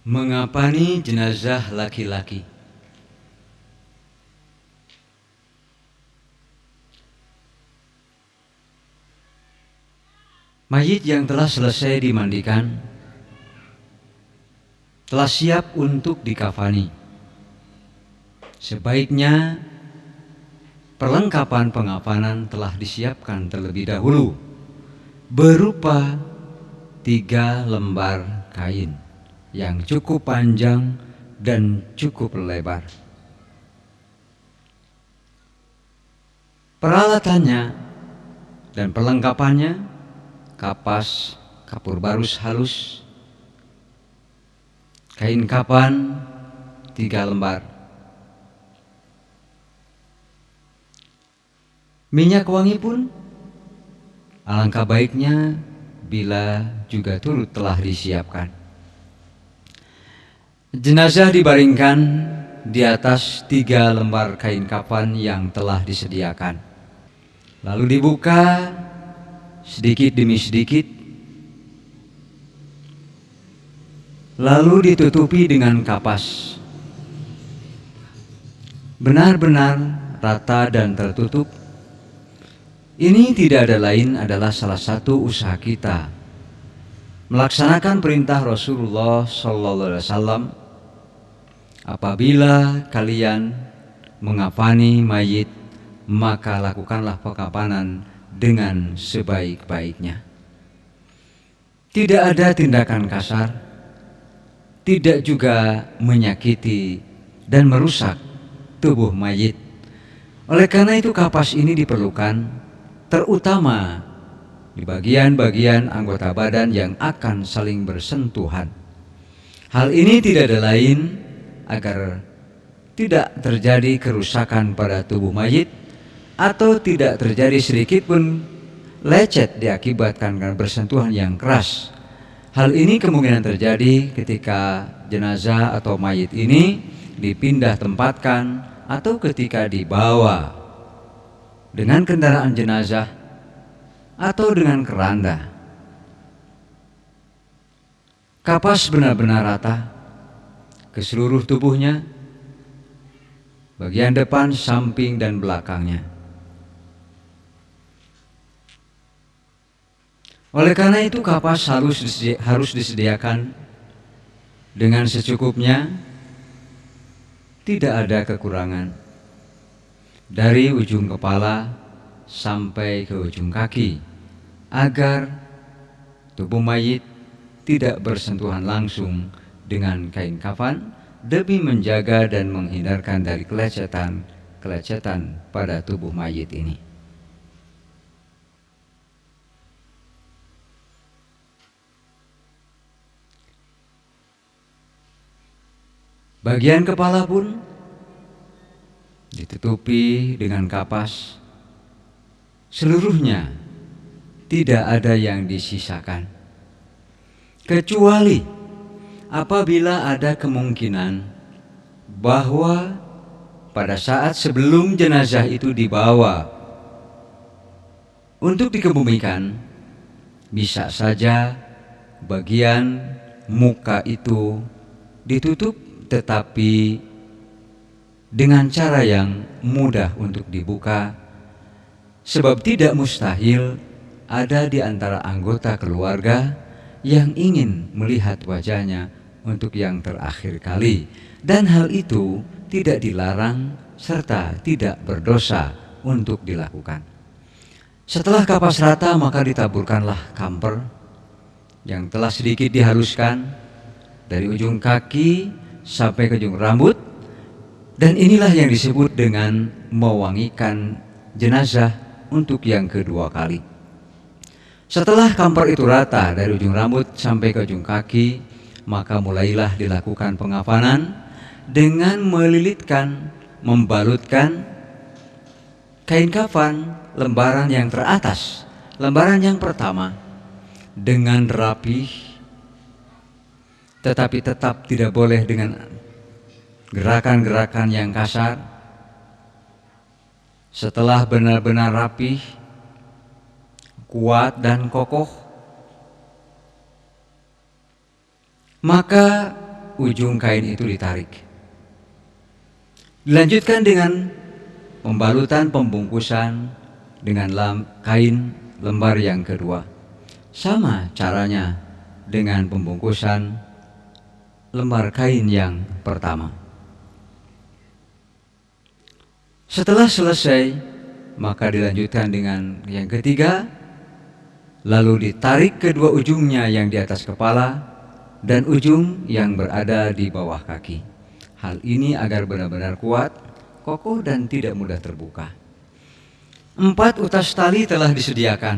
Mengapani jenazah laki-laki. Mayit yang telah selesai dimandikan telah siap untuk dikafani. Sebaiknya perlengkapan pengafanan telah disiapkan terlebih dahulu berupa 3 lembar kain yang cukup panjang dan cukup lebar. Peralatannya dan perlengkapannya: kapas, kapur barus halus, kain kafan 3 lembar, minyak wangi pun alangkah baiknya bila juga turut telah disiapkan. Jenazah dibaringkan di atas 3 lembar kain kafan yang telah disediakan, lalu dibuka sedikit demi sedikit, lalu ditutupi dengan kapas benar-benar rata dan tertutup. Ini tidak ada lain adalah salah satu usaha kita melaksanakan perintah Rasulullah SAW. Apabila kalian mengafani mayit, maka lakukanlah pengafanan dengan sebaik-baiknya. Tidak ada tindakan kasar, tidak juga menyakiti dan merusak tubuh mayit. Oleh karena itu kapas ini diperlukan, terutama di bagian-bagian anggota badan yang akan saling bersentuhan. Hal ini tidak ada lain agar tidak terjadi kerusakan pada tubuh mayit atau tidak terjadi sedikit pun lecet diakibatkan karena bersentuhan yang keras. Hal ini kemungkinan terjadi ketika jenazah atau mayit ini dipindah tempatkan atau ketika dibawa dengan kendaraan jenazah atau dengan keranda. Kapas benar-benar rata ke seluruh tubuhnya, bagian depan, samping, dan belakangnya. Oleh karena itu kapas harus disediakan dengan secukupnya, tidak ada kekurangan, dari ujung kepala sampai ke ujung kaki, agar tubuh mayit tidak bersentuhan langsung dengan kain kafan demi menjaga dan menghindarkan dari kelecetan pada tubuh mayit ini. Bagian kepala pun ditutupi dengan kapas seluruhnya, tidak ada yang disisakan, kecuali apabila ada kemungkinan bahwa pada saat sebelum jenazah itu dibawa untuk dikebumikan, bisa saja bagian muka itu ditutup, tetapi dengan cara yang mudah untuk dibuka, sebab tidak mustahil ada di antara anggota keluarga yang ingin melihat wajahnya untuk yang terakhir kali, dan hal itu tidak dilarang serta tidak berdosa untuk dilakukan. Setelah kapas rata, maka ditaburkanlah kamper yang telah sedikit dihaluskan dari ujung kaki sampai ke ujung rambut, dan inilah yang disebut dengan mewangikan jenazah untuk yang kedua kali. Setelah kamper itu rata dari ujung rambut sampai ke ujung kaki, maka mulailah dilakukan pengafanan dengan melilitkan, membalutkan kain kafan lembaran yang teratas, lembaran yang pertama, dengan rapih, tetapi tetap tidak boleh dengan gerakan-gerakan yang kasar. Setelah benar-benar rapih, kuat dan kokoh, maka ujung kain itu ditarik. Dilanjutkan dengan pembalutan pembungkusan dengan kain lembar yang kedua. Sama caranya dengan pembungkusan lembar kain yang pertama. Setelah selesai, maka dilanjutkan dengan yang ketiga, lalu ditarik kedua ujungnya yang di atas kepala dan ujung yang berada di bawah kaki. Hal ini agar benar-benar kuat, kokoh dan tidak mudah terbuka. 4 utas tali telah disediakan.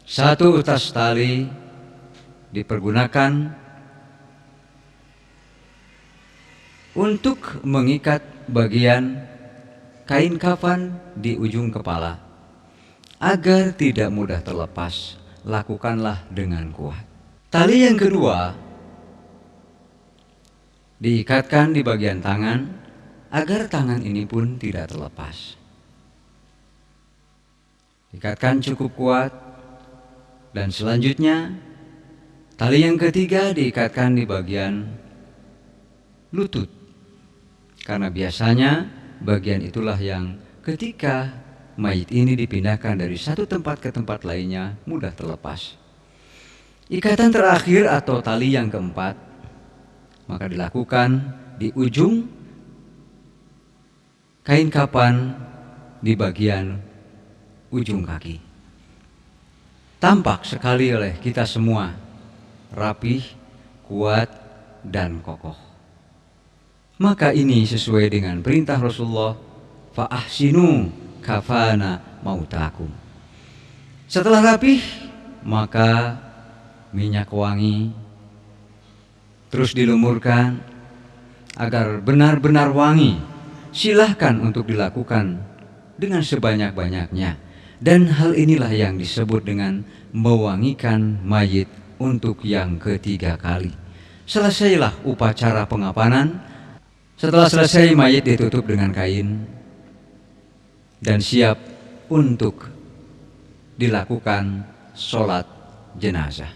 1 utas tali dipergunakan untuk mengikat bagian kain kafan di ujung kepala. Agar tidak mudah terlepas, lakukanlah dengan kuat. Tali yang kedua diikatkan di bagian tangan agar tangan ini pun tidak terlepas. Ikatkan cukup kuat, dan selanjutnya tali yang ketiga diikatkan di bagian lutut, karena biasanya bagian itulah yang ketika mayit ini dipindahkan dari satu tempat ke tempat lainnya mudah terlepas. Ikatan terakhir atau tali yang keempat maka dilakukan di ujung kain kafan di bagian ujung kaki. Tampak sekali oleh kita semua rapih, kuat, dan kokoh. Maka ini sesuai dengan perintah Rasulullah, fa ahsinu kafana mautakum. Setelah rapih, maka minyak wangi terus dilumurkan agar benar-benar wangi. Silahkan untuk dilakukan dengan sebanyak-banyaknya. Dan hal inilah yang disebut dengan mewangikan mayit untuk yang ketiga kali. Selesailah upacara pengapanan. Setelah selesai, mayit ditutup dengan kain dan siap untuk dilakukan sholat jenazah.